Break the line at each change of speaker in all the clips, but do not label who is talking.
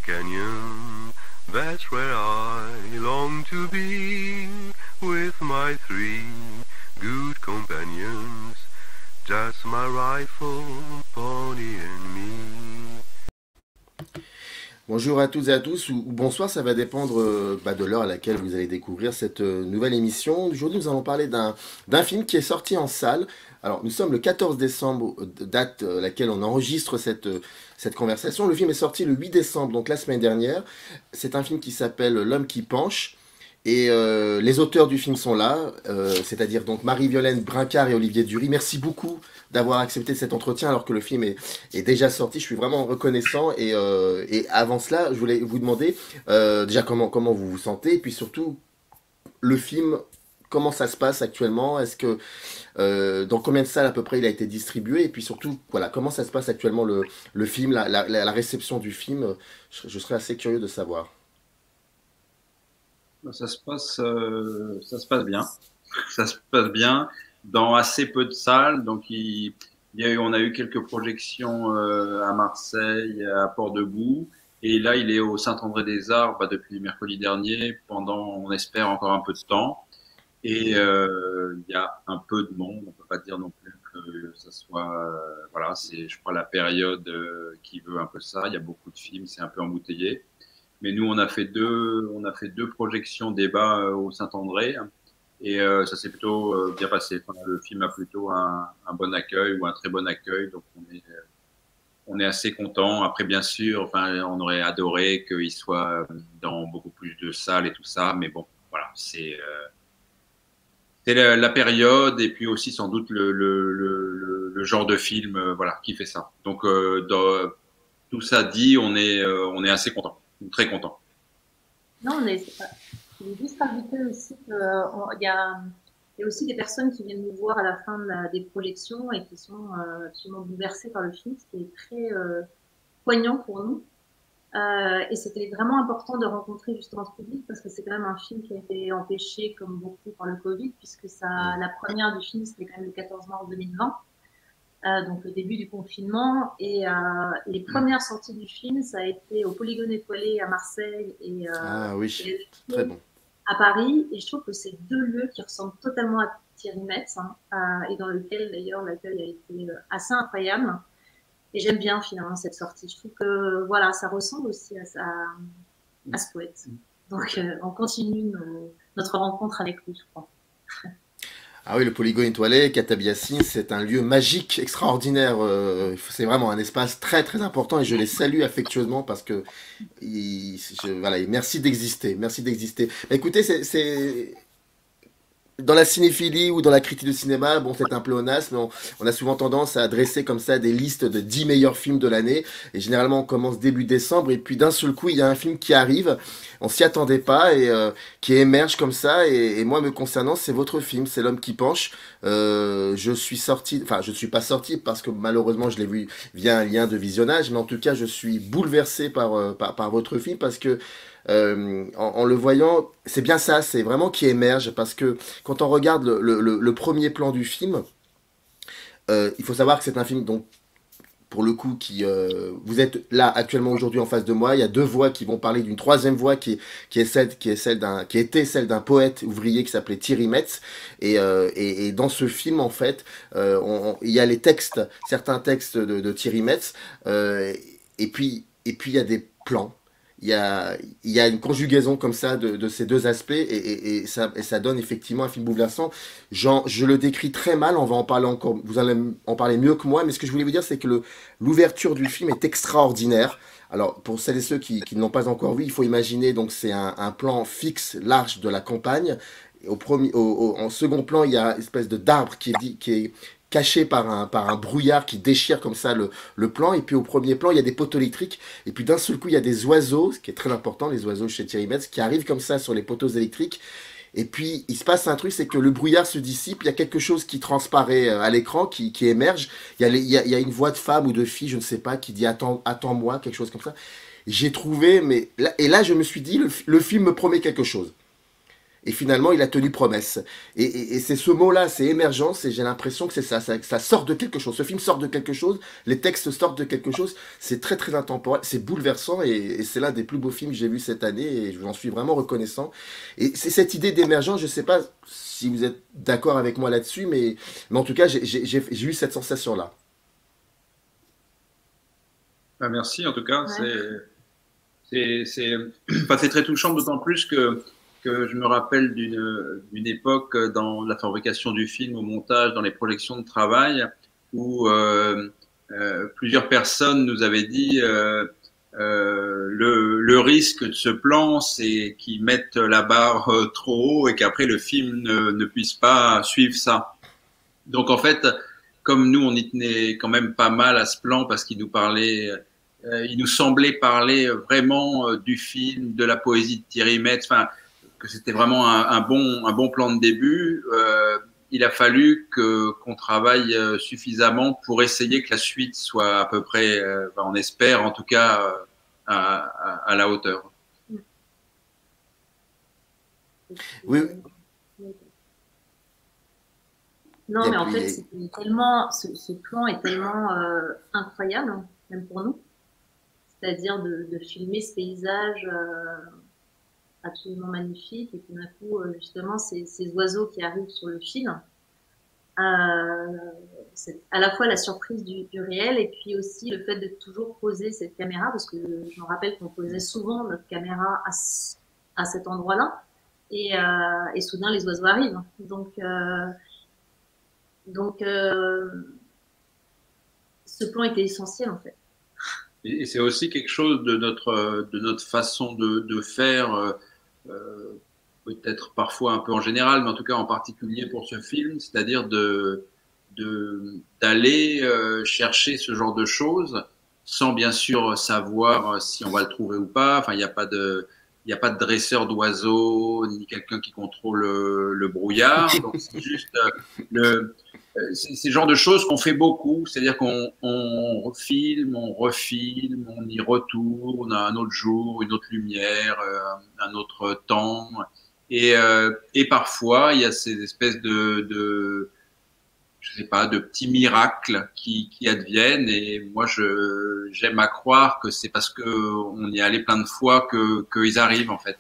canyon, that's where I long to be, with my three good companions, just my rifle, pony and me.
Bonjour à toutes et à tous, ou bonsoir, ça va dépendre de l'heure à laquelle vous allez découvrir cette nouvelle émission. Aujourd'hui, nous allons parler d'un film qui est sorti en salle. Alors, nous sommes le 14 décembre, date à laquelle on enregistre cette conversation. Le film est sorti le 8 décembre, donc la semaine dernière. C'est un film qui s'appelle L'homme qui penche. Et les auteurs du film sont là, c'est-à-dire donc Marie-Violaine Brincard et Olivier Dury. Merci beaucoup d'avoir accepté cet entretien alors que le film est déjà sorti. Je suis vraiment reconnaissant. Et avant cela, je voulais vous demander déjà comment vous vous sentez, et puis surtout le film, comment ça se passe actuellement. Est-ce que dans combien de salles à peu près il a été distribué, et puis surtout voilà comment ça se passe actuellement le film, la réception du film. Je serais assez curieux de savoir.
Ça se passe bien. Ça se passe bien dans assez peu de salles. Donc, on a eu quelques projections à Marseille, à Port-de-Boueux. Et là, il est au Saint-André-des-Arts depuis mercredi dernier, pendant, on espère, encore un peu de temps. Et il y a un peu de monde. On peut pas dire non plus que ça soit... voilà, c'est, je crois, la période qui veut un peu ça. Il y a beaucoup de films, c'est un peu embouteillé. Mais nous, on a fait deux projections débat au Saint-André, et ça s'est plutôt bien passé. Enfin, le film a plutôt un bon accueil, ou un très bon accueil, donc on est assez content. Après, bien sûr, enfin, on aurait adoré qu'il soit dans beaucoup plus de salles et tout ça, mais bon, voilà, c'est la période, et puis aussi sans doute le genre de film, voilà, qui fait ça. Donc, tout ça dit, on est assez content. Très content.
Non, je voulais juste rajouter aussi il y a aussi des personnes qui viennent nous voir à la fin des projections et qui sont absolument bouleversées par le film, ce qui est très poignant pour nous. Et c'était vraiment important de rencontrer justement ce public, parce que c'est quand même un film qui a été empêché, comme beaucoup, par le Covid, puisque la première du film, c'était quand même le 14 mars 2020. Donc le début du confinement, et les premières sorties du film, ça a été au Polygone étoilé à Marseille et,
Ah oui,
et
très bon.
à Paris, et je trouve que c'est deux lieux qui ressemblent totalement à Thierry Metz, et dans lequel d'ailleurs l'accueil a été assez incroyable, et j'aime bien finalement cette sortie. Je trouve que voilà, ça ressemble aussi à ce poète. Donc on continue notre rencontre avec lui, je crois.
Ah oui, le Polygone étoilé, Katabiassine, c'est un lieu magique, extraordinaire. C'est vraiment un espace très très important, et je les salue affectueusement parce que voilà, et merci d'exister, merci d'exister. Écoutez, c'est dans la cinéphilie ou dans la critique de cinéma, bon, c'est un pléonasme, mais on a souvent tendance à dresser comme ça des listes de 10 meilleurs films de l'année. Et généralement, on commence début décembre, et puis d'un seul coup, il y a un film qui arrive. On s'y attendait pas, et qui émerge comme ça. Et moi, me concernant, c'est votre film, c'est L'homme qui penche. Je suis sorti, enfin, je suis pas sorti parce que malheureusement, je l'ai vu via un lien de visionnage, mais en tout cas, je suis bouleversé par votre film, parce que en le voyant, c'est bien ça, c'est vraiment qui émerge, parce que quand on regarde le premier plan du film, il faut savoir que c'est un film, donc, pour le coup, vous êtes là actuellement aujourd'hui en face de moi. Il y a deux voix qui vont parler d'une troisième voix qui était celle d'un poète ouvrier qui s'appelait Thierry Metz. Et dans ce film, en fait, il y a les textes, certains textes de Thierry Metz, et puis il y a des plans. Il y a une conjugaison comme ça de ces deux aspects, et ça donne effectivement un film bouleversant. Je le décris très mal, on va en parler encore, vous allez en parler mieux que moi, mais ce que je voulais vous dire, c'est que l'ouverture du film est extraordinaire. Alors, pour celles et ceux qui ne l'ont pas encore vu, il faut imaginer, donc c'est un plan fixe, large de la campagne. En second plan, il y a une espèce d'arbre qui est caché par un brouillard qui déchire comme ça le plan. Et puis au premier plan, il y a des poteaux électriques. Et puis d'un seul coup, il y a des oiseaux, ce qui est très important, les oiseaux chez Thierry Metz, qui arrivent comme ça sur les poteaux électriques. Et puis il se passe un truc, c'est que le brouillard se dissipe, il y a quelque chose qui transparaît à l'écran, qui émerge. Il y a une voix de femme ou de fille, je ne sais pas, qui dit attends-moi, quelque chose comme ça. J'ai trouvé, et là je me suis dit, le film me promet quelque chose. Et finalement, il a tenu promesse. Et c'est ce mot-là, c'est émergence, et j'ai l'impression que c'est ça, ça sort de quelque chose. Ce film sort de quelque chose, les textes sortent de quelque chose. C'est très très intemporel, c'est bouleversant, et c'est l'un des plus beaux films que j'ai vu cette année, et j'en suis vraiment reconnaissant. Et c'est cette idée d'émergence, je sais pas si vous êtes d'accord avec moi là-dessus, mais en tout cas, j'ai eu cette sensation-là.
Ben, merci, en tout cas.
Ouais.
Enfin, c'est très touchant, d'autant plus que je me rappelle d'une époque dans la fabrication du film, au montage, dans les projections de travail, où plusieurs personnes nous avaient dit le risque de ce plan, c'est qu'ils mettent la barre trop haut et qu'après le film ne puisse pas suivre ça. Donc en fait, comme nous, on y tenait quand même pas mal à ce plan parce qu'il nous parlait, il nous semblait parler vraiment du film, de la poésie de Thierry Metz, enfin que c'était vraiment un bon plan de début. Il a fallu qu'on travaille suffisamment pour essayer que la suite soit à peu près, on espère en tout cas, à la hauteur.
Oui,
Non,
il y
mais
a,
en
il
fait,
y a-
c'était tellement, ce plan est tellement incroyable, hein, même pour nous. C'est-à-dire de filmer ce paysage absolument magnifique et tout d'un coup, justement, ces oiseaux qui arrivent sur le fil. C'est à la fois la surprise du réel et puis aussi le fait de toujours poser cette caméra, parce que je me rappelle qu'on posait souvent notre caméra à cet endroit-là, et soudain les oiseaux arrivent. Donc, ce plan était essentiel en fait.
Et c'est aussi quelque chose de notre façon de faire, peut-être parfois un peu en général, mais en tout cas en particulier pour ce film, c'est-à-dire d'aller chercher ce genre de choses sans bien sûr savoir si on va le trouver ou pas. Enfin, il n'y a pas de dresseur d'oiseaux ni quelqu'un qui contrôle le brouillard. Donc c'est juste c'est le genre de choses qu'on fait beaucoup, c'est-à-dire qu'on refilme, on refilme, on y retourne à un autre jour, une autre lumière, un autre temps. Et parfois, il y a ces espèces je sais pas, de petits miracles qui adviennent. Et moi, j'aime à croire que c'est parce que on y est allé plein de fois qu'ils arrivent en fait.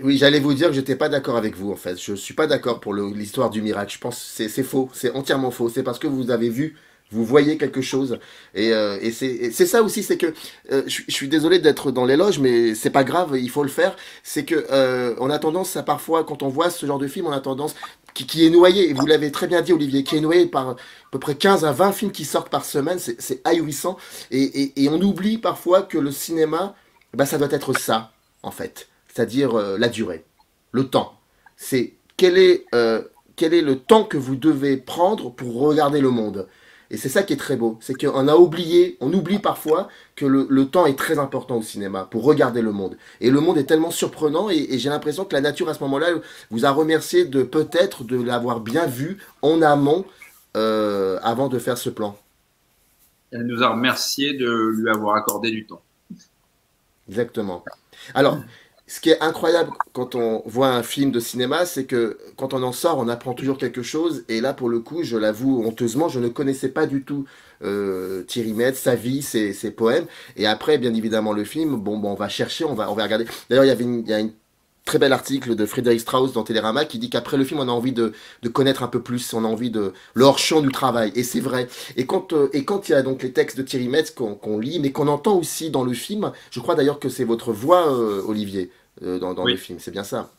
oui, j'allais vous dire que j'étais pas d'accord avec vous en fait. Je suis pas d'accord pour l'histoire du miracle. Je pense que c'est faux, c'est entièrement faux. C'est parce que vous avez vu, vous voyez quelque chose, et c'est ça aussi, c'est que je suis désolé d'être dans l'éloge, mais c'est pas grave, il faut le faire. C'est que on a tendance à parfois, quand on voit ce genre de film, on a tendance qui est noyé. Et vous l'avez très bien dit, Olivier, qui est noyé par à peu près 15 à 20 films qui sortent par semaine. C'est ahurissant, et on oublie parfois que le cinéma, bah, ça doit être ça en fait, c'est-à-dire la durée, le temps. C'est quel est le temps que vous devez prendre pour regarder le monde. Et c'est ça qui est très beau, c'est qu'on a oublié, on oublie parfois que le temps est très important au cinéma pour regarder le monde. Et le monde est tellement surprenant, et j'ai l'impression que la nature à ce moment-là vous a remercié de peut-être de l'avoir bien vu en amont avant de faire ce plan.
Elle nous a remercié de lui avoir accordé du temps.
Exactement. Alors, ce qui est incroyable quand on voit un film de cinéma, c'est que quand on en sort, on apprend toujours quelque chose. Et là, pour le coup, je l'avoue honteusement, je ne connaissais pas du tout Thierry Metz, sa vie, ses poèmes. Et après, bien évidemment, le film, bon, on va chercher, on va regarder. D'ailleurs, il y a une très bel article de Frédéric Strauss dans Télérama qui dit qu'après le film, on a envie de connaître un peu plus, on a envie de le hors-champ du travail. Et c'est vrai. Et quand il y a donc les textes de Thierry Metz qu'on lit, mais qu'on entend aussi dans le film, je crois d'ailleurs que c'est votre voix, Olivier, dans le
Oui.
film, c'est bien ça.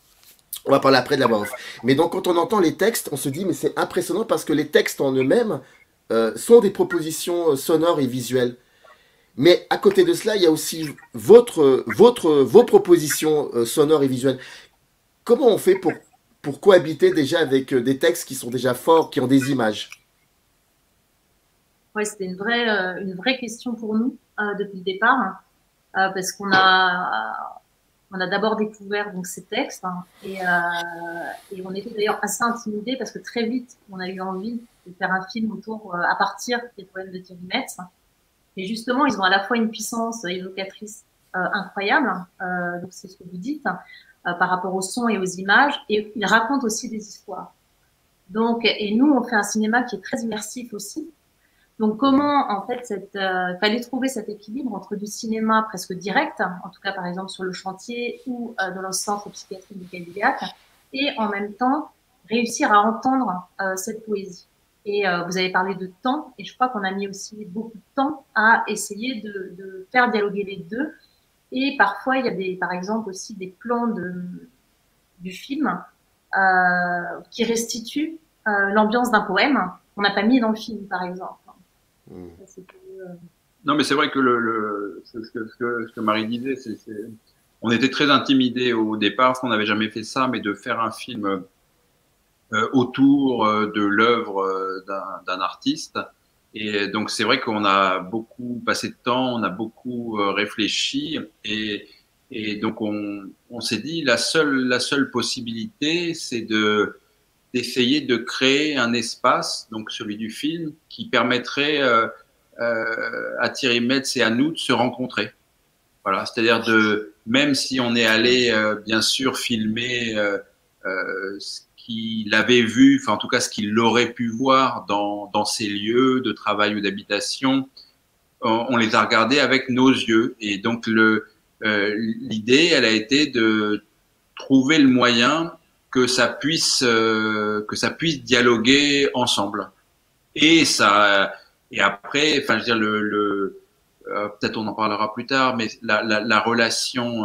On va parler après de la voix off. Mais donc quand on entend les textes, on se dit, mais c'est impressionnant parce que les textes en eux-mêmes sont des propositions sonores et visuelles. Mais à côté de cela, il y a aussi vos propositions sonores et visuelles. Comment on fait pour cohabiter déjà avec des textes qui sont déjà forts, qui ont des images?
Ouais, c'était une vraie question pour nous depuis le départ, parce on a d'abord découvert donc ces textes, hein, et on était d'ailleurs assez intimidés parce que très vite on a eu envie de faire un film autour à partir des poèmes de Thierry Metz. Et justement, ils ont à la fois une puissance évocatrice incroyable. Donc c'est ce que vous dites par rapport au son et aux images. Et il raconte aussi des histoires. Donc, et nous, on fait un cinéma qui est très immersif aussi. Donc, comment, en fait, fallait trouver cet équilibre entre du cinéma presque direct, en tout cas, par exemple, sur le chantier ou dans le centre psychiatrique du Cadillac, et en même temps, réussir à entendre cette poésie. Et vous avez parlé de temps, et je crois qu'on a mis aussi beaucoup de temps à essayer de faire dialoguer les deux. Et parfois, il y a par exemple, aussi des plans du film qui restituent l'ambiance d'un poème qu'on n'a pas mis dans le film, par exemple.
Non, mais c'est vrai que ce que Marie disait, on était très intimidés au départ, parce qu'on n'avait jamais fait ça, mais de faire un film autour de l'œuvre d'un artiste. Et donc, c'est vrai qu'on a beaucoup passé de temps, on a beaucoup réfléchi, et donc on s'est dit la seule possibilité, c'est d'essayer de créer un espace, donc celui du film, qui permettrait à Thierry Metz et à nous de se rencontrer. Voilà, c'est-à-dire même si on est allé bien sûr filmer ce qu'il avait vu, enfin en tout cas ce qu'il aurait pu voir dans ces lieux de travail ou d'habitation, on les a regardés avec nos yeux. Et donc l'idée, elle a été de trouver le moyen que ça puisse dialoguer ensemble. Et après, enfin, je veux dire peut-être on en parlera plus tard, mais la relation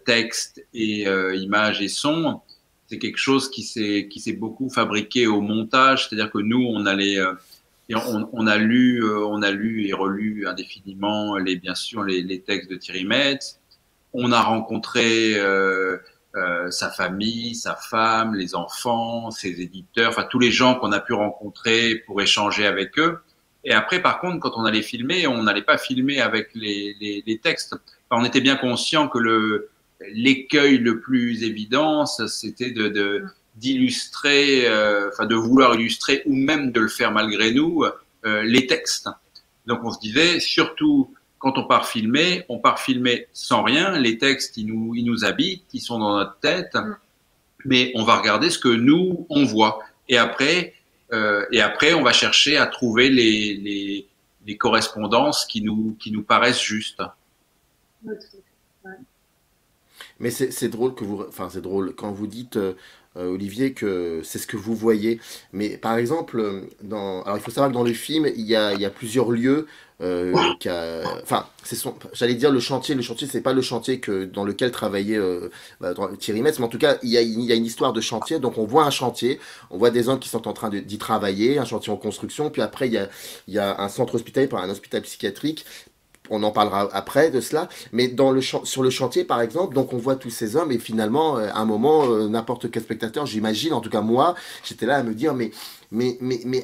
texte et image et son, c'est quelque chose qui s'est beaucoup fabriqué au montage. C'est-à-dire que nous, on a lu et relu indéfiniment bien sûr les textes de Thierry Metz. On a rencontré sa famille, sa femme, les enfants, ses éditeurs, enfin tous les gens qu'on a pu rencontrer pour échanger avec eux. Et après, par contre, quand on allait filmer, on n'allait pas filmer avec les textes. Enfin, on était bien conscient que l'écueil le plus évident, c'était d'illustrer, enfin de vouloir illustrer ou même de le faire malgré nous les textes. Donc on se disait surtout quand on part filmer sans rien. Les textes, ils nous habitent, ils sont dans notre tête, mais on va regarder ce que nous on voit. Et après, on va chercher à trouver les correspondances qui nous paraissent justes.
Mais c'est drôle enfin c'est drôle quand vous dites Olivier que c'est ce que vous voyez. Mais par exemple alors il faut savoir que dans le film il y a plusieurs lieux. Enfin, j'allais dire le chantier. Le chantier, c'est pas le chantier dans lequel travaillait Thierry Metz, mais en tout cas, il y a une histoire de chantier. Donc, on voit un chantier, on voit des hommes qui sont en train d'y travailler, un chantier en construction. Puis après, il y a un centre hospitalier, un hôpital psychiatrique. On en parlera après de cela, mais sur le chantier par exemple, donc on voit tous ces hommes et finalement à un moment n'importe quel spectateur, j'imagine, en tout cas moi, j'étais là à me dire mais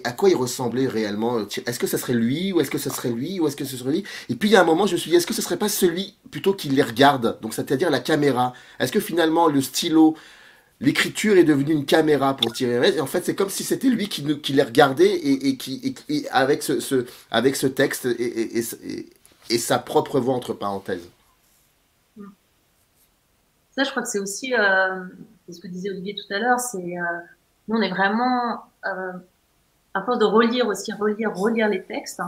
à quoi il ressemblait réellement? Est-ce que ça serait lui ou est-ce que ça serait lui ou est-ce que ce serait lui? Et puis il y a un moment je me suis dit est-ce que ce serait pas celui plutôt qui les regarde, donc c'est-à-dire la caméra? Est-ce que finalement le stylo, l'écriture est devenue une caméra pour Thierry Metz, et en fait c'est comme si c'était lui qui les regardait et avec ce texte et sa propre voix entre parenthèses.
Ça, je crois que c'est aussi c'est ce que disait Olivier tout à l'heure, nous on est vraiment à force de relire les textes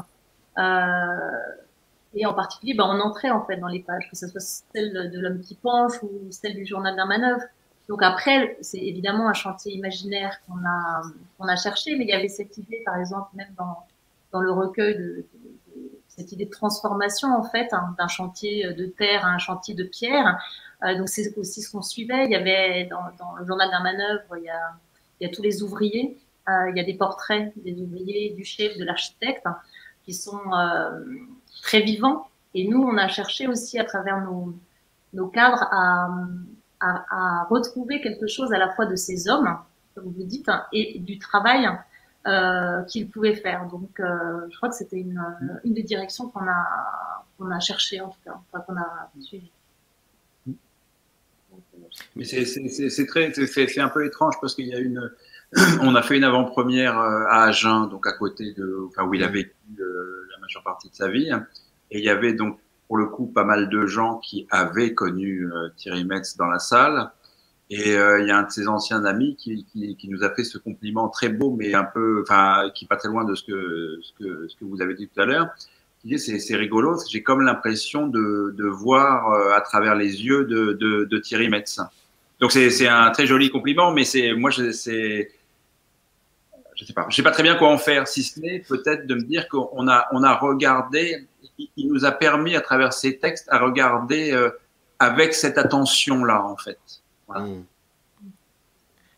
et en particulier on entrait en fait dans les pages, que ce soit celle de L'homme qui penche ou celle du journal d'un manœuvre. Donc après, c'est évidemment un chantier imaginaire qu'on a cherché, mais il y avait cette idée, par exemple, même dans le recueil cette idée de transformation en fait d'un chantier de terre à un chantier de pierre. Donc c'est aussi ce qu'on suivait. Il y avait dans le journal d'un manœuvre, il y a tous les ouvriers, il y a des portraits des ouvriers, du chef, de l'architecte, qui sont très vivants. Et nous, on a cherché aussi à travers nos cadres à retrouver quelque chose à la fois de ces hommes, comme vous dites, et du travail qu'ils pouvaient faire. Donc, je crois que c'était une des directions qu'on a cherché en tout cas, enfin, qu'on a suivi.
Mais c'est un peu étrange parce qu'il y a on a fait une avant-première à Agen, donc à côté où il a vécu la majeure partie de sa vie, et il y avait donc pour le coup pas mal de gens qui avaient connu Thierry Metz dans la salle. Et il y a un de ses anciens amis qui nous a fait ce compliment très beau, mais un peu, enfin, qui est pas très loin de ce que vous avez dit tout à l'heure. Il dit c'est rigolo, j'ai comme l'impression de voir à travers les yeux de Thierry Metz. Donc c'est un très joli compliment, mais je sais pas, je sais pas très bien quoi en faire, si ce n'est peut-être de me dire qu'on a regardé, il nous a permis à travers ces textes à regarder avec cette attention-là en fait. Voilà.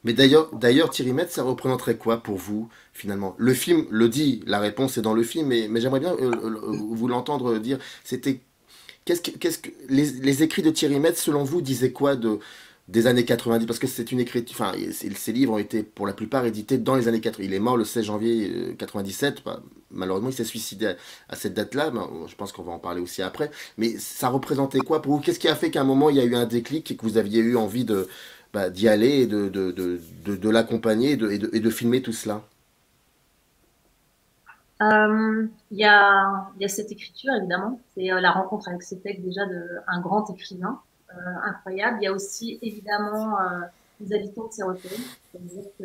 Mais d'ailleurs, Thierry Metz, ça représenterait quoi pour vous, finalement? Le film le dit, la réponse est dans le film, mais j'aimerais bien vous l'entendre dire. C'était, les écrits de Thierry Metz, selon vous, disaient quoi des années 90? Parce que c'est une écriture, enfin, ces livres ont été pour la plupart édités dans les années 80. Il est mort le 16 janvier 97. Bah, malheureusement, il s'est suicidé à cette date-là. Bah, je pense qu'on va en parler aussi après. Mais ça représentait quoi pour vous? Qu'est-ce qui a fait qu'à un moment, il y a eu un déclic et que vous aviez eu envie d'y aller et l'accompagner et de filmer tout cela?
Il y a cette écriture, évidemment. C'est la rencontre avec ce texte déjà d'un grand écrivain incroyable. Il y a aussi, évidemment, les habitants de ces recueils. C'est-à-dire que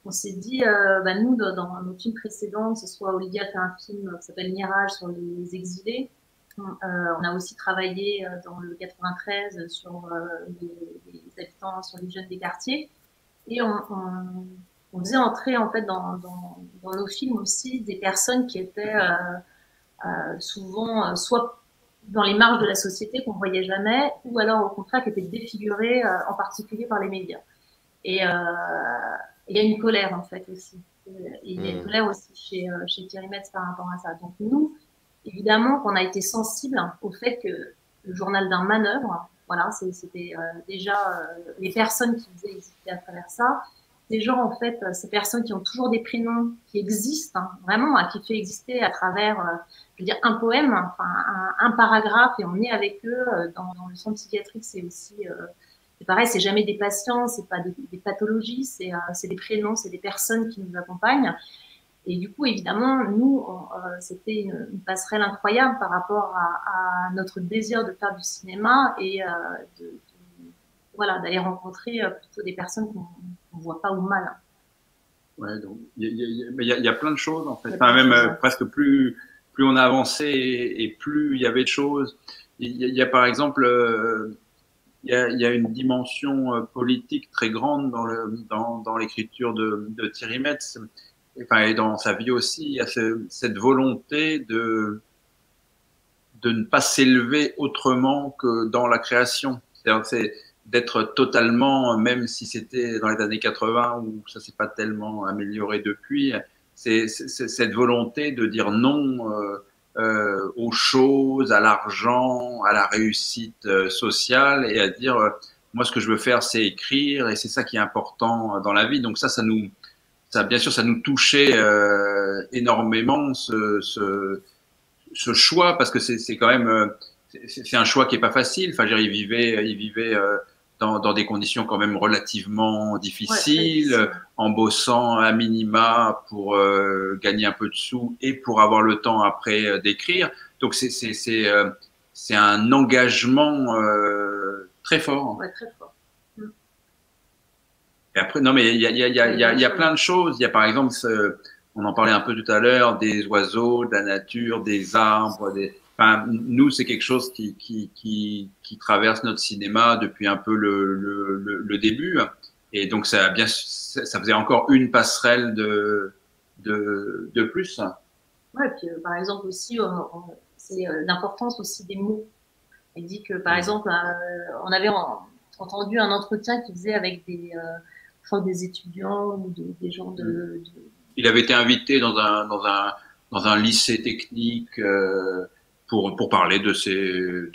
on s'est dit, nous, dans nos films précédents, que ce soit Olivier a fait un film qui s'appelle Mirage sur les exilés. On a aussi travaillé dans le 93 sur les habitants, sur les jeunes des quartiers. Et on faisait entrer en fait dans nos films aussi des personnes qui étaient souvent soit dans les marges de la société qu'on voyait jamais, ou alors au contraire qui étaient défigurées en particulier par les médias. Et il y a une colère en fait aussi. Il y a une colère aussi chez Thierry Metz par rapport à ça. Donc nous, évidemment qu'on a été sensible au fait que le journal d'un manœuvre, voilà, c'était déjà les personnes qui faisaient exister à travers ça, des gens en fait, ces personnes qui ont toujours des prénoms qui existent, hein, vraiment, qui fait exister à travers, je veux dire, un poème, enfin un paragraphe, et on est avec eux dans le centre psychiatrique, c'est aussi c'est pareil, c'est jamais des patients, c'est pas des pathologies, c'est des prénoms, c'est des personnes qui nous accompagnent. Et du coup, évidemment, nous, c'était une passerelle incroyable par rapport à notre désir de faire du cinéma et voilà, d'aller rencontrer plutôt des personnes qu'on ne voit pas ou mal.
Ouais, donc il y a plein de choses en fait. Enfin, même presque plus on a avancé et plus il y avait de choses. Il y a par exemple il y a une dimension politique très grande dans l'écriture de Thierry Metz. Enfin, et dans sa vie aussi, il y a cette volonté de ne pas s'élever autrement que dans la création. C'est d'être totalement, même si c'était dans les années 80 où ça s'est pas tellement amélioré depuis, c'est cette volonté de dire non aux choses, à l'argent, à la réussite sociale et à dire moi ce que je veux faire c'est écrire et c'est ça qui est important dans la vie. Donc ça bien sûr ça nous touchait énormément ce choix parce que c'est quand même c'est un choix qui est pas facile. Enfin, il vivait dans des conditions quand même relativement difficiles, ouais, en bossant à minima pour gagner un peu de sous et pour avoir le temps après d'écrire. Donc c'est un engagement très fort.
Ouais, très fort.
Et après, non, mais il y a plein de choses. Il y a par exemple, on en parlait un peu tout à l'heure, des oiseaux, de la nature, des arbres, enfin, nous, c'est quelque chose qui traverse notre cinéma depuis un peu le début. Et donc, ça faisait encore une passerelle de plus.
Ouais, puis par exemple aussi, c'est l'importance aussi des mots. Il dit que par exemple, on avait entendu un entretien qu'il faisait avec des étudiants ou des gens de.
Il avait été invité dans un lycée technique. Pour parler de ses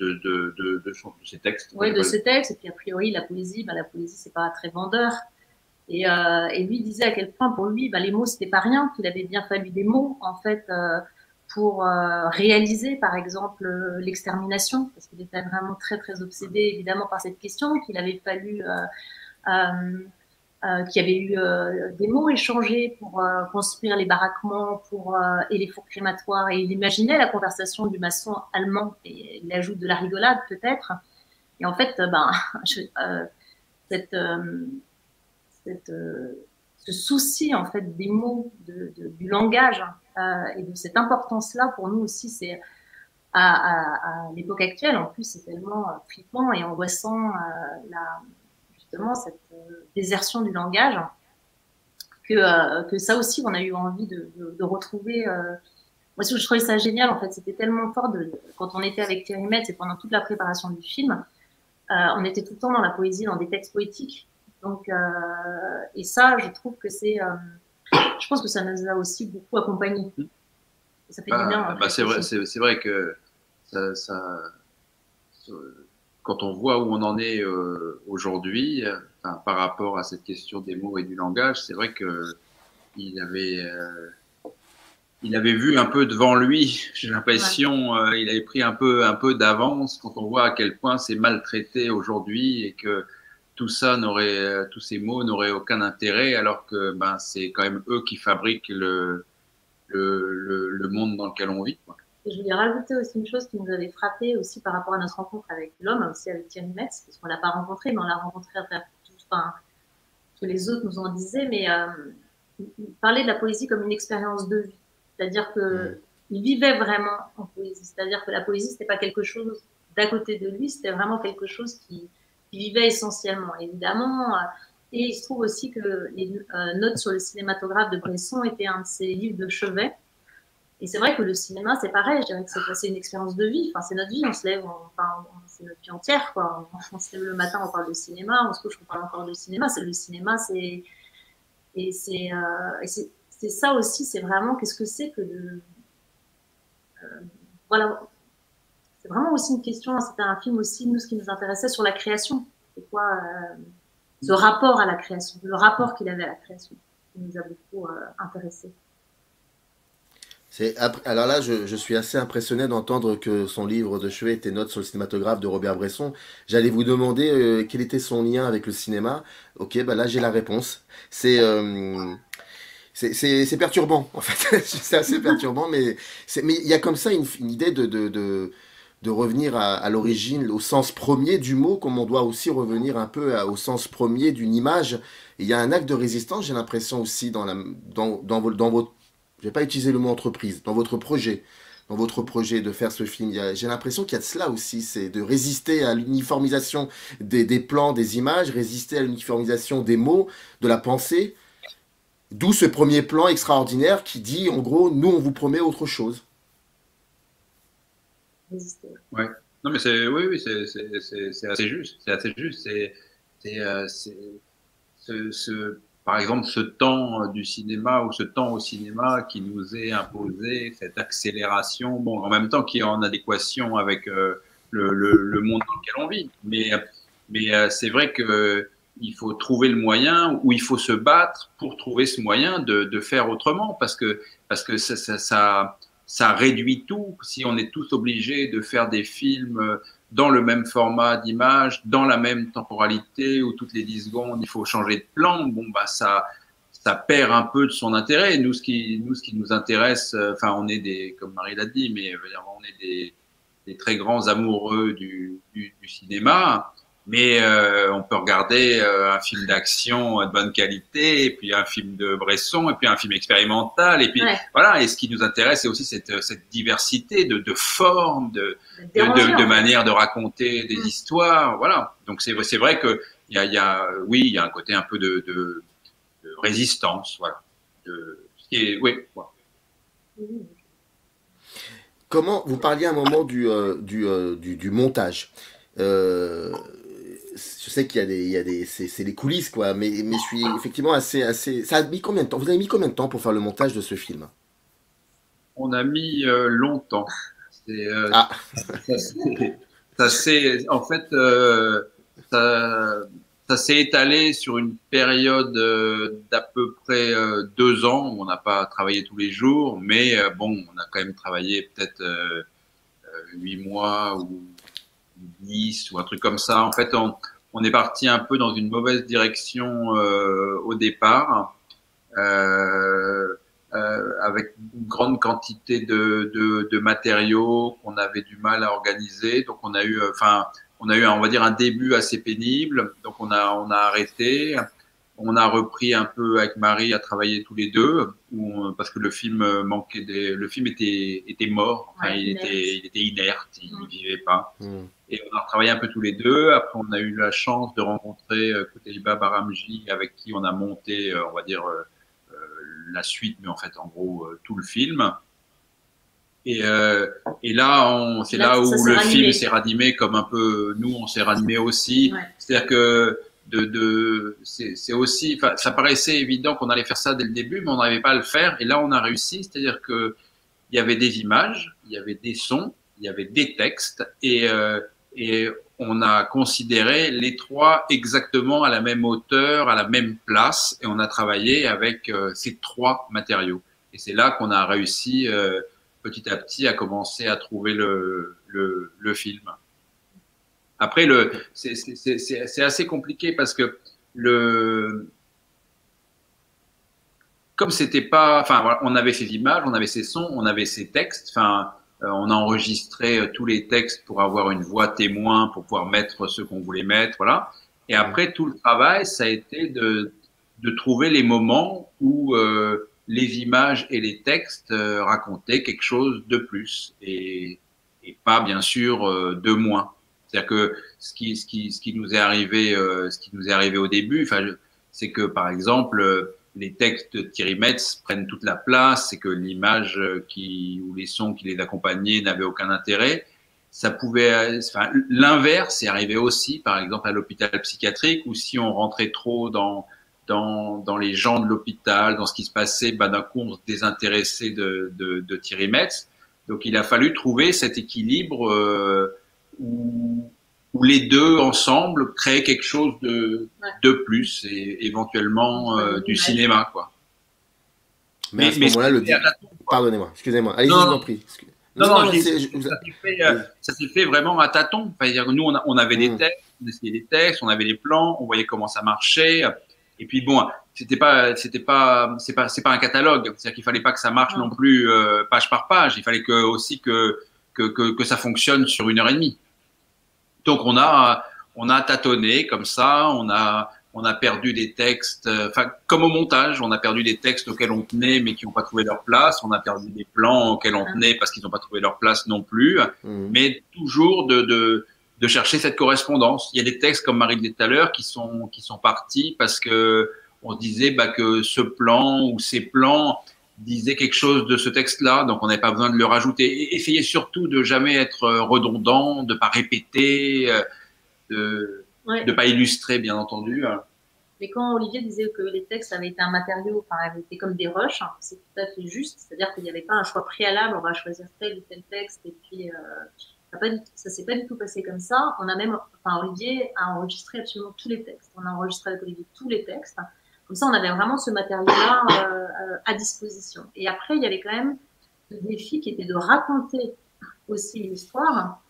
textes.
Oui, de ses textes. Et puis, a priori, la poésie, c'est pas très vendeur. Et lui disait à quel point, pour lui, les mots, c'était pas rien, qu'il avait bien fallu des mots, en fait, pour réaliser, par exemple, l'extermination, parce qu'il était vraiment très, très obsédé, évidemment, par cette question, qu'il avait fallu qu'il y avait eu des mots échangés pour construire les baraquements et les fours crématoires. Et il imaginait la conversation du maçon allemand et il ajoute de la rigolade peut-être. Et en fait, ce souci en fait des mots, du langage et de cette importance-là pour nous aussi, c'est à l'époque actuelle. En plus, c'est tellement flippant et angoissant justement cette désertion du langage que ça aussi, on a eu envie de retrouver. Moi, je trouvais ça génial. En fait, c'était tellement fort quand on était avec Thierry Metz et pendant toute la préparation du film, on était tout le temps dans la poésie, dans des textes poétiques. Donc, et ça, je trouve que je pense que ça nous a aussi beaucoup accompagnés. Ça fait du bien.
C'est vrai que quand on voit où on en est aujourd'hui, par rapport à cette question des mots et du langage, c'est vrai que il avait vu un peu devant lui, j'ai l'impression, il avait pris un peu d'avance quand on voit à quel point c'est maltraité aujourd'hui et que tout ça tous ces mots n'auraient aucun intérêt, alors que c'est quand même eux qui fabriquent le monde dans lequel on vit, quoi.
Et je voulais rajouter aussi une chose qui nous avait frappé aussi par rapport à notre rencontre avec l'homme, aussi avec Thierry Metz, parce qu'on l'a pas rencontré, mais on l'a rencontré à travers ce que les autres nous en disaient, mais il parlait de la poésie comme une expérience de vie. C'est-à-dire qu'il vivait vraiment en poésie. C'est-à-dire que la poésie, c'était pas quelque chose d'à côté de lui, c'était vraiment quelque chose qui vivait essentiellement, évidemment. Et il se trouve aussi que les notes sur le cinématographe de Bresson étaient un de ses livres de chevet. Et c'est vrai que le cinéma, c'est pareil. Je dirais que c'est une expérience de vie. Enfin, c'est notre vie. On se lève, c'est notre vie entière, quoi. On se lève le matin, on parle de cinéma. On se couche, on parle encore de cinéma. C'est le cinéma, c'est ça aussi. C'est vraiment qu'est-ce que c'est que voilà. C'est vraiment aussi une question. C'était un film aussi, nous, ce qui nous intéressait sur la création. C'est quoi ce rapport à la création, le rapport qu'il avait à la création, qui nous a beaucoup intéressés.
Alors là, je suis assez impressionné d'entendre que son livre de chevet était Notes sur le cinématographe de Robert Bresson. J'allais vous demander quel était son lien avec le cinéma. Ok, là j'ai la réponse. C'est perturbant, en fait. C'est assez perturbant, mais il y a comme ça une idée de revenir à l'origine, au sens premier du mot, comme on doit aussi revenir un peu au sens premier d'une image. Il y a un acte de résistance, j'ai l'impression aussi dans votre, je vais pas utiliser le mot entreprise, dans votre projet de faire ce film. J'ai l'impression qu'il y a de cela aussi, c'est de résister à l'uniformisation des plans, des images, résister à l'uniformisation des mots, de la pensée. D'où ce premier plan extraordinaire qui dit, en gros, nous, on vous promet autre chose.
Ouais. Non, mais oui, c'est assez juste. C'est assez juste. Par exemple, ce temps du cinéma ou ce temps au cinéma qui nous est imposé, cette accélération, bon, en même temps qui est en adéquation avec le monde dans lequel on vit. Mais c'est vrai que il faut trouver le moyen, ou il faut se battre pour trouver ce moyen de faire autrement, parce que ça réduit tout. Si on est tous obligés de faire des films dans le même format d'image, dans la même temporalité, où toutes les 10 secondes, il faut changer de plan, ça perd un peu de son intérêt. Nous, ce qui nous intéresse, on est comme Marie l'a dit, mais on est des très grands amoureux du cinéma. Mais on peut regarder un film d'action de bonne qualité, et puis un film de Bresson, et puis un film expérimental, et puis voilà. Et ce qui nous intéresse, c'est aussi cette diversité de formes, de manières de raconter des histoires. Voilà. Donc c'est vrai que il y a un côté un peu de résistance, voilà. Voilà.
Comment vous parliez à un moment du montage. Je sais qu'il y a c'est les coulisses, quoi, mais je suis effectivement assez. Ça a mis combien de temps? Vous avez mis combien de temps pour faire le montage de ce film?
On a mis longtemps. En fait, ça s'est étalé sur une période d'à peu près 2 ans. On n'a pas travaillé tous les jours, mais on a quand même travaillé peut-être 8 mois ou 10 ou un truc comme ça. En fait, on est parti un peu dans une mauvaise direction au départ, avec une grande quantité de matériaux qu'on avait du mal à organiser. Donc on a eu, on va dire, un début assez pénible. Donc on a arrêté. On a repris un peu avec Marie à travailler tous les deux, parce que le film le film était mort, enfin,
Ouais,
il était inerte, il ne vivait pas.
Mm.
Et on a travaillé un peu tous les deux. Après, on a eu la chance de rencontrer Kouteiba Baramji, avec qui on a monté, on va dire, euh, la suite, mais en fait, en gros, tout le film. Et, euh, et là, c'est là
ça
où
s'est
le
ranimé.
film s'est ranimé, comme un peu nous, on s'est ranimé aussi.
Ouais.
C'est-à-dire que c'est aussi, enfin, ça paraissait évident qu'on allait faire ça dès le début, mais on n'arrivait pas à le faire. Et là, on a réussi. C'est-à-dire que il y avait des images, il y avait des sons, il y avait des textes, et on a considéré les trois exactement à la même hauteur, à la même place, et on a travaillé avec ces trois matériaux. Et c'est là qu'on a réussi petit à petit à commencer à trouver le film. Après, c'est assez compliqué parce que comme c'était pas, enfin, voilà, on avait ces images, on avait ces sons, on avait ces textes, enfin, on a enregistré tous les textes pour avoir une voix témoin, pour pouvoir mettre ce qu'on voulait mettre, voilà. Et après, tout le travail, ça a été de trouver les moments où les images et les textes racontaient quelque chose de plus et pas, bien sûr, de moins. C'est-à-dire que ce qui nous est arrivé, au début, enfin, c'est que, par exemple, les textes de Thierry Metz prennent toute la place, c'est que l'image ou les sons qui les accompagnaient n'avaient aucun intérêt. Ça pouvait, enfin, l'inverse est arrivé aussi, par exemple, à l'hôpital psychiatrique, où si on rentrait trop dans les gens de l'hôpital, dans ce qui se passait, bah, d'un coup, on se désintéressait de Thierry Metz. Donc, il a fallu trouver cet équilibre où les deux ensemble créent quelque chose de plus et éventuellement du cinéma, quoi.
Mais à ce moment-là, pardonnez-moi, excusez-moi. Allez-y, je vous en prie.
Ça s'est fait vraiment à tâtons. Enfin, nous, on avait des textes, on essayait des textes, on avait les plans, on voyait comment ça marchait. Et puis bon, c'est pas un catalogue. C'est-à-dire qu'il fallait pas que ça marche non plus page par page. Il fallait aussi que ça fonctionne sur 1 heure et demie. Donc on a tâtonné comme ça, on a perdu des textes, enfin comme au montage, on a perdu des textes auxquels on tenait mais qui n'ont pas trouvé leur place, on a perdu des plans auxquels on tenait parce qu'ils n'ont pas trouvé leur place non plus, mais toujours de chercher cette correspondance. Il y a des textes, comme Marie le disait tout à l'heure, qui sont partis parce que on se disait que ce plan ou ces plans disaient quelque chose de ce texte-là, donc on n'avait pas besoin de le rajouter. Et essayez surtout de jamais être redondant, de pas répéter, de pas illustrer, bien entendu.
Mais quand Olivier disait que les textes avaient été un matériau, enfin, avaient été comme des rushs, c'est tout à fait juste. C'est-à-dire qu'il n'y avait pas un choix préalable, on va choisir tel ou tel texte, et puis ça s'est pas du tout passé comme ça. On a même, enfin, Olivier a enregistré absolument tous les textes. On a enregistré avec Olivier tous les textes. Comme ça, on avait vraiment ce matériau-là à disposition. Et après, il y avait quand même le défi qui était de raconter aussi l'histoire.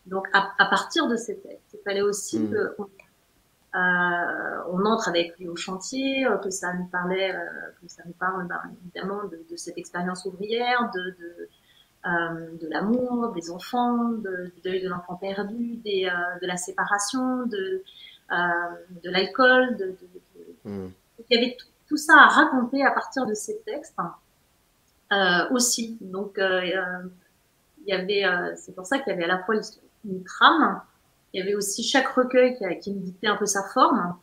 Donc, à partir de ces textes, il fallait aussi on entre avec lui au chantier, que ça nous parle évidemment de cette expérience ouvrière, de l'amour, des enfants, du deuil de l'enfant perdu, de la séparation, de l'alcool, il y avait tout ça à raconter à partir de ces textes aussi. Donc, il y avait, c'est pour ça qu'il y avait à la fois une trame, il y avait aussi chaque recueil qui nous dictait un peu sa forme,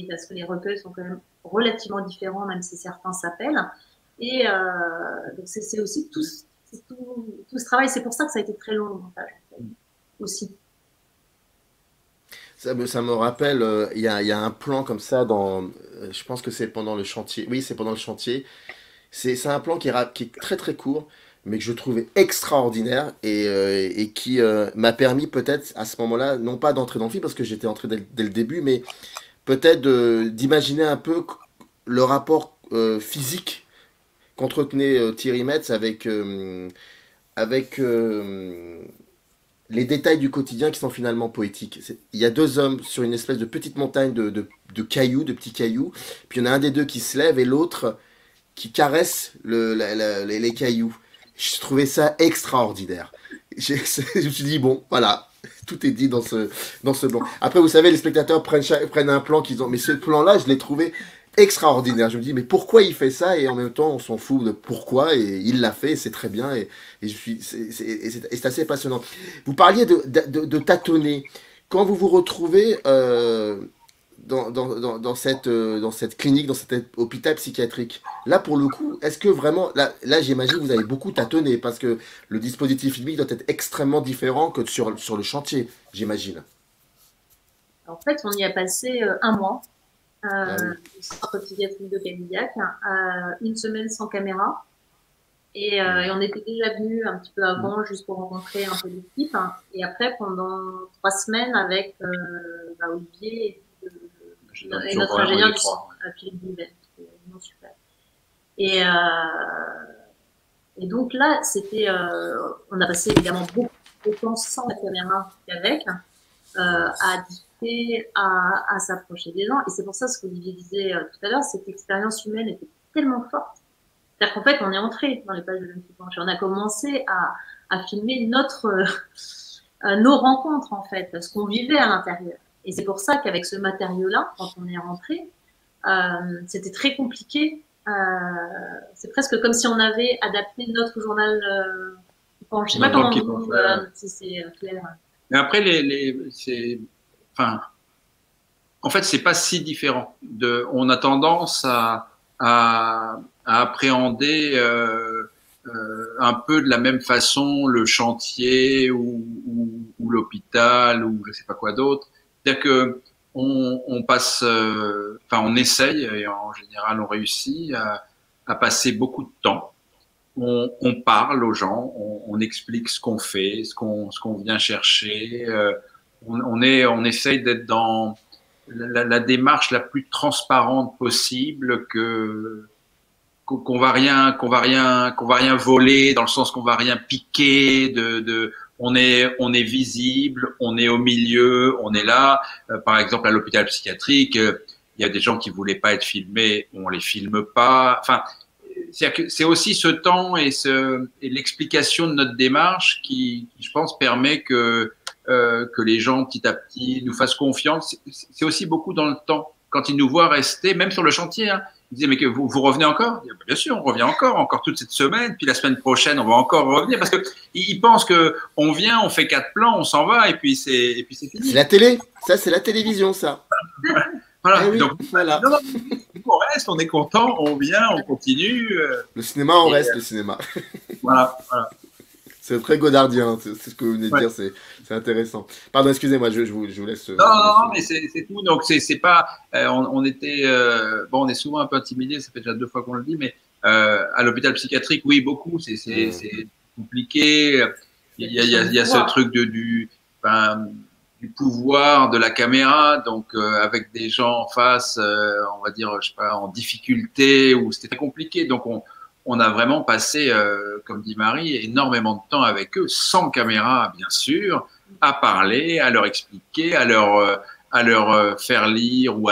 parce que les recueils sont quand même relativement différents, même si certains s'appellent. Et donc c'est aussi tout ce travail. C'est pour ça que ça a été très long le montage, en fait, aussi.
Ça me rappelle, il y a un plan comme ça je pense que c'est pendant le chantier. Oui, c'est pendant le chantier. C'est un plan qui est très très court, mais que je trouvais extraordinaire et qui m'a permis peut-être à ce moment-là, non pas d'entrer dans le film parce que j'étais entré dès le début, mais peut-être d'imaginer un peu le rapport physique qu'entretenait Thierry Metz avec les détails du quotidien qui sont finalement poétiques. Il y a deux hommes sur une espèce de petite montagne de cailloux, de petits cailloux, puis il y en a un des deux qui se lève et l'autre qui caresse les cailloux. Je trouvais ça extraordinaire. Je me suis dit, bon, voilà, tout est dit dans ce plan. Après, vous savez, les spectateurs prennent un plan qu'ils ont. Mais ce plan-là, je l'ai trouvé extraordinaire. Je me dis, mais pourquoi il fait ça? Et en même temps, on s'en fout de pourquoi. Et il l'a fait, c'est très bien. Et c'est assez passionnant. Vous parliez de tâtonner. Quand vous vous retrouvez dans cette clinique, dans cet hôpital psychiatrique. Là, pour le coup, est-ce que vraiment, là j'imagine que vous avez beaucoup tâtonné parce que le dispositif filmique doit être extrêmement différent que sur le chantier, j'imagine.
En fait, on y a passé un mois
Ah oui.
au centre psychiatrique de Cadillac, une semaine sans caméra. Et on était déjà venus un petit peu avant, juste pour rencontrer un peu l'équipe. Et après, pendant 3 semaines, avec Olivier et notre ingénieur du centre, Philippe Bouvet, qui est vraiment super. Et, et donc là, on a passé évidemment beaucoup de temps sans la caméra qu'avec, à discuter, à s'approcher des gens. Et c'est pour ça ce qu'Olivier disait tout à l'heure, cette expérience humaine était tellement forte. C'est-à-dire qu'en fait, on est entré dans les pages de L'Homme qui penche et on a commencé à filmer nos rencontres, en fait, ce qu'on vivait à l'intérieur. Et c'est pour ça qu'avec ce matériau-là, quand on est rentré, c'était très compliqué. C'est presque comme si on avait adapté notre journal qui penche. Je sais pas comment si c'est clair.
Mais après, en fait, c'est pas si différent. On a tendance à appréhender un peu de la même façon le chantier ou l'hôpital ou je sais pas quoi d'autre. C'est-à-dire que on passe, on essaye et en général on réussit à passer beaucoup de temps. On parle aux gens, on explique ce qu'on fait, ce qu'on vient chercher. On essaye d'être dans la démarche la plus transparente possible qu'on va rien voler dans le sens qu'on va rien piquer on est visible, on est au milieu, on est là. Par exemple à l'hôpital psychiatrique, il y a des gens qui voulaient pas être filmés, on les filme pas. Enfin, c'est aussi ce temps et l'explication de notre démarche qui je pense permet que les gens petit à petit nous fassent confiance. C'est aussi beaucoup dans le temps. Quand ils nous voient rester, même sur le chantier, hein, ils disaient mais que vous revenez encore? Bien sûr, on revient encore toute cette semaine, puis la semaine prochaine on va encore revenir parce que ils pensent que on vient, on fait 4 plans, on s'en va et puis c'est fini.
C'est la télé, ça c'est la télévision ça.
Voilà.
Oui,
Donc
voilà.
non, on reste, on est content, on vient, on continue.
Le cinéma, on reste le cinéma.
Voilà.
C'est très godardien, c'est ce que vous venez de dire, c'est intéressant. Pardon, excusez-moi, je vous laisse.
Non, mais c'est tout. Donc c'est pas. On était. On est souvent un peu intimidés. Ça fait déjà 2 fois qu'on le dit, mais à l'hôpital psychiatrique, oui, beaucoup. C'est compliqué. Il y a ce truc du pouvoir de la caméra, donc avec des gens en face, on va dire, je sais pas, en difficulté, ou c'était très compliqué. Donc on a vraiment passé, comme dit Marie, énormément de temps avec eux, sans caméra, bien sûr, à parler, à leur expliquer, à leur faire lire ou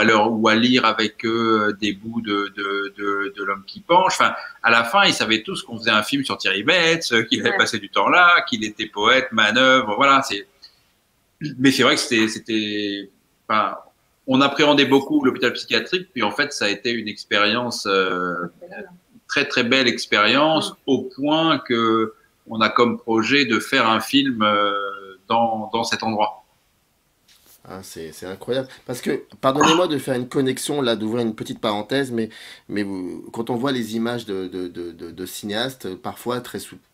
à lire avec eux des bouts de L'Homme qui penche. Enfin, à la fin, ils savaient tous qu'on faisait un film sur Thierry Betts, qu'il avait passé du temps là, qu'il était poète, manœuvre, voilà. Mais c'est vrai que c'était, on appréhendait beaucoup l'hôpital psychiatrique, puis en fait, ça a été une expérience très très belle expérience au point que on a comme projet de faire un film dans cet endroit.
Ah, c'est incroyable. Parce que, pardonnez-moi de faire une connexion, là, d'ouvrir une petite parenthèse, mais quand on voit les images de cinéastes, parfois,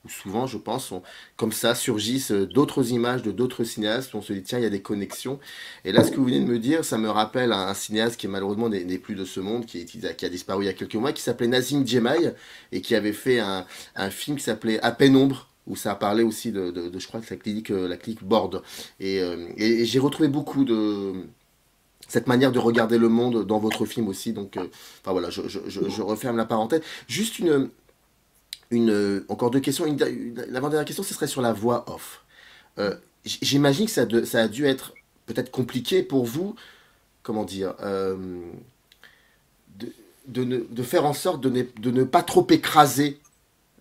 souvent, je pense, comme ça, surgissent d'autres images de d'autres cinéastes, on se dit, tiens, il y a des connexions. Et là, ce que vous venez de me dire, ça me rappelle un cinéaste qui, malheureusement, n'est plus de ce monde, qui a disparu il y a quelques mois, qui s'appelait Nazim Djemil, et qui avait fait un film qui s'appelait À peine ombre, où ça a parlé aussi je crois que la clinique Borde. Et j'ai retrouvé beaucoup de cette manière de regarder le monde dans votre film aussi. Donc, enfin voilà, je referme la parenthèse. Juste encore 2 questions. L'avant-dernière question, ce serait sur la voix off. j'imagine que ça a dû être peut-être compliqué pour vous, comment dire, de, de faire en sorte de ne pas trop écraser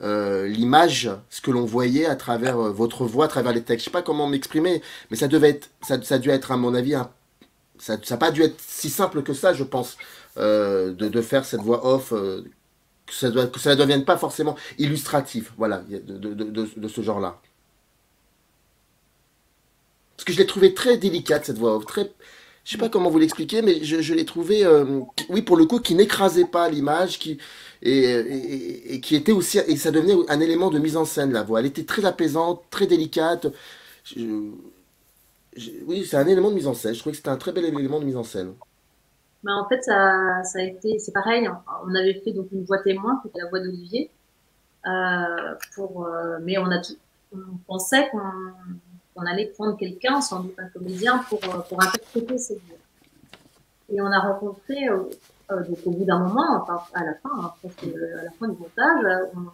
l'image, ce que l'on voyait à travers votre voix, à travers les textes. Je sais pas comment m'exprimer, mais ça a dû être, à mon avis, ça n'a pas dû être si simple que ça, je pense, de faire cette voix off, que ça ne devienne pas forcément illustratif, voilà, de ce genre-là. Parce que je l'ai trouvé très délicate, cette voix off, très, je sais pas comment vous l'expliquer, mais je l'ai trouvé, oui, pour le coup, qui n'écrasait pas l'image, et qui était aussi, et ça devenait un élément de mise en scène, la voix. Elle était très apaisante, très délicate. Je- oui, c'est un élément de mise en scène. Je trouvais que c'était un très bel élément de mise en scène.
Mais en fait, ça a été, c'est pareil. On avait fait donc une voix témoin, qui était la voix d'Olivier, mais on pensait qu'on allait prendre quelqu'un, sans doute un comédien, pour interpréter cette voix. Et on a rencontré, donc au bout d'un moment, enfin à la fin, hein, presque à la fin du montage, on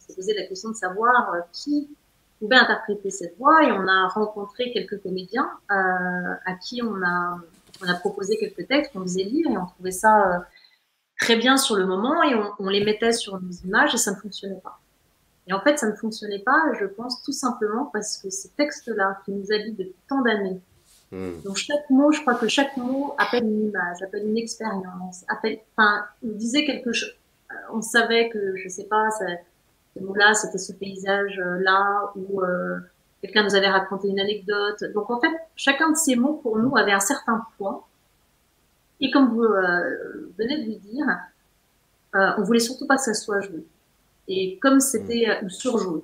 s'est posé la question de savoir qui pouvait interpréter cette voix, et on a rencontré quelques comédiens à qui on a proposé quelques textes qu'on faisait lire, et on trouvait ça très bien sur le moment, et on les mettait sur nos images, et ça ne fonctionnait pas. Et en fait, ça ne fonctionnait pas, je pense, tout simplement parce que ces textes-là, qui nous habitent depuis tant d'années,
Hmm.
donc chaque mot, je crois que chaque mot appelle une image, appelle une expérience, enfin, il disait quelque chose. On savait que, je sais pas, ce mot-là, c'était ce paysage-là, ou quelqu'un nous avait raconté une anecdote. Donc en fait, chacun de ces mots pour nous avait un certain poids. Et comme vous venez de le dire, on voulait surtout pas que ça soit joué. Et comme
Hmm.
c'était surjoué.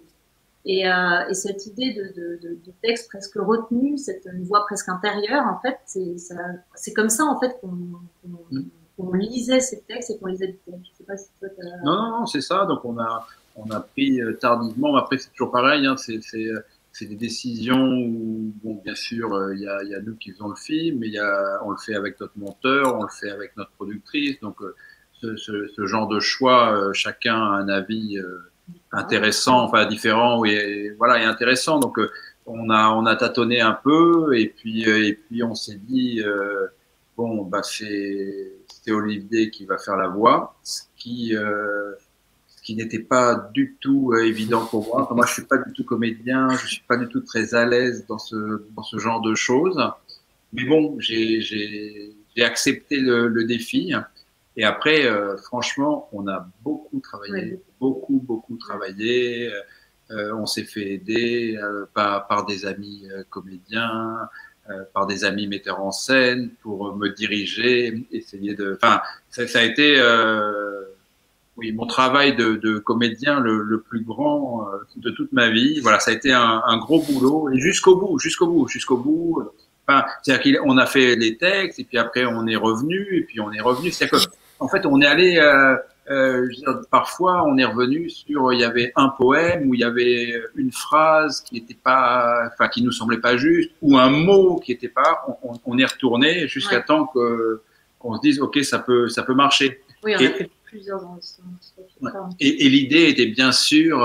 Et cette idée de texte presque retenu, cette une voix presque intérieure, en fait, c'est comme ça en fait qu'on lisait ces textes et qu'on les habitait. Je sais pas si toi
Non, non, non, c'est ça. Donc on a pris tardivement. Mais après, c'est toujours pareil. Hein, c'est des décisions où, bon, bien sûr, il y a nous qui faisons le film, mais on le fait avec notre monteur, on le fait avec notre productrice. Donc ce genre de choix, chacun a un avis intéressant, enfin différent, oui, et, voilà, et intéressant. Donc on a tâtonné un peu, et puis on s'est dit bon, bah c'est Olivier qui va faire la voix, ce qui n'était pas du tout évident pour moi. Enfin, moi, je suis pas du tout comédien, je suis pas du tout très à l'aise dans ce genre de choses. Mais bon, j'ai accepté le défi. Et après, franchement, on a beaucoup
ouais,
travaillé, beaucoup travaillé. On s'est fait aider par des amis comédiens, par des amis metteurs en scène pour me diriger, essayer de. Enfin, ça a été oui, mon travail de comédien le plus grand de toute ma vie. Voilà, ça a été un gros boulot et jusqu'au bout. Enfin, c'est-à-dire qu'on a fait les textes et puis après on est revenu et puis on est revenu. C'est-à-dire que, en fait, on est allé. Je veux dire, parfois, on est revenu sur. Il y avait un poème où il y avait une phrase qui n'était pas, enfin, qui nous semblait pas juste, ou un mot qui n'était pas. On est retourné jusqu'à
ouais.
temps que qu'on se dise, ok, ça peut marcher.
Oui, on a
Et,
fait plusieurs enregistrements.
ouais. Et l'idée était bien sûr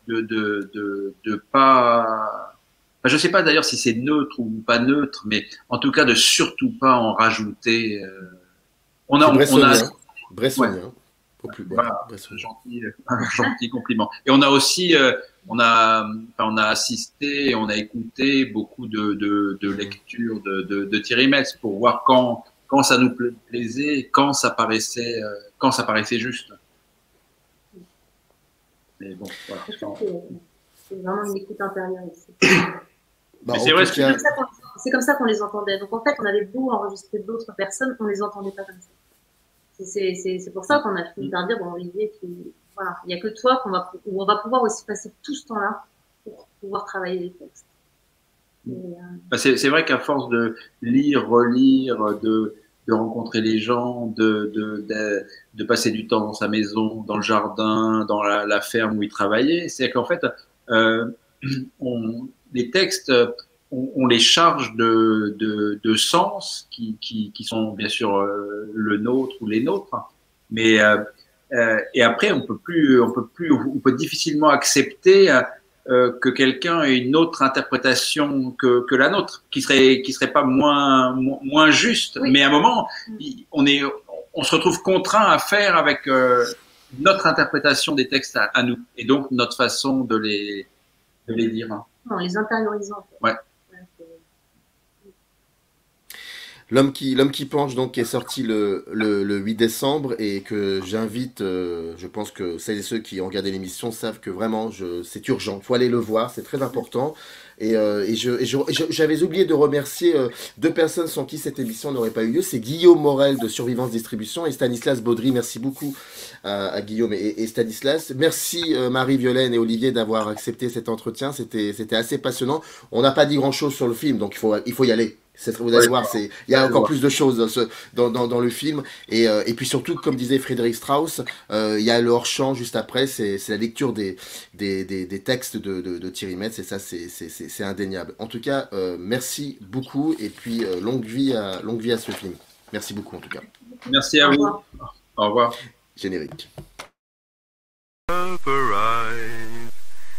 de pas. Enfin, je ne sais pas d'ailleurs si c'est neutre ou pas neutre, mais en tout cas de surtout pas en rajouter.
C'est
On a,
bressonien.
ouais,
Bressonien. Au plus, voilà,
voilà,
bressonien.
un gentil compliment. Et on a aussi, on a assisté, on a écouté beaucoup de
Hmm.
lectures de Thierry Metz pour voir quand ça nous plaisait, quand ça paraissait juste. Mais bon, voilà.
Je trouve que c'est vraiment une écoute intérieure ici.
Bah,
Mais
en
c'est vrai
tout
ce que
C'est
cas,
comme ça c'est comme ça qu'on les entendait. Donc en fait, on avait beau enregistrer d'autres personnes, on les entendait pas comme ça. C'est pour ça qu'on a fini par dire, bon, Olivier, voilà, il n'y a que toi où on va pouvoir aussi passer tout ce temps-là pour pouvoir travailler les textes.
c'est vrai qu'à force de lire, relire, de rencontrer les gens, de passer du temps dans sa maison, dans le jardin, dans la ferme où il travaillait, c'est qu'en fait, euh, les textes, on les charge de sens qui sont bien sûr le nôtre ou les nôtres, mais et après on peut difficilement accepter que quelqu'un ait une autre interprétation que la nôtre, qui serait pas moins juste.
Oui.
Mais à un moment, on se retrouve contraint à faire avec notre interprétation des textes à nous, et donc notre façon de les dire.
En les intériorisant.
Ouais.
L'homme qui penche donc est sorti le 8 décembre et que j'invite, je pense que celles et ceux qui ont regardé l'émission savent que vraiment c'est urgent, il faut aller le voir, c'est très important. Et j'avais oublié de remercier deux personnes sans qui cette émission n'aurait pas eu lieu, c'est Guillaume Morel de Survivance Distribution et Stanislas Baudry. Merci beaucoup à Guillaume et Stanislas. Merci Marie-Violaine et Olivier d'avoir accepté cet entretien, c'était assez passionnant. On n'a pas dit grand-chose sur le film, donc il faut y aller. Vous allez voir, il y a encore plus de choses dans le film. Et puis surtout, comme disait Frédéric Strauss, il y a le hors-champ juste après, c'est la lecture des textes de Thierry Metz, et ça, c'est indéniable. En tout cas, merci beaucoup, et puis longue vie à ce film. Merci beaucoup, en tout cas.
Merci à vous. Au revoir.
Générique.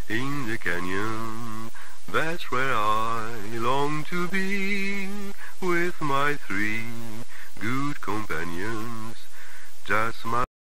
In the canyon, that's where I long to be, with my three good companions, just my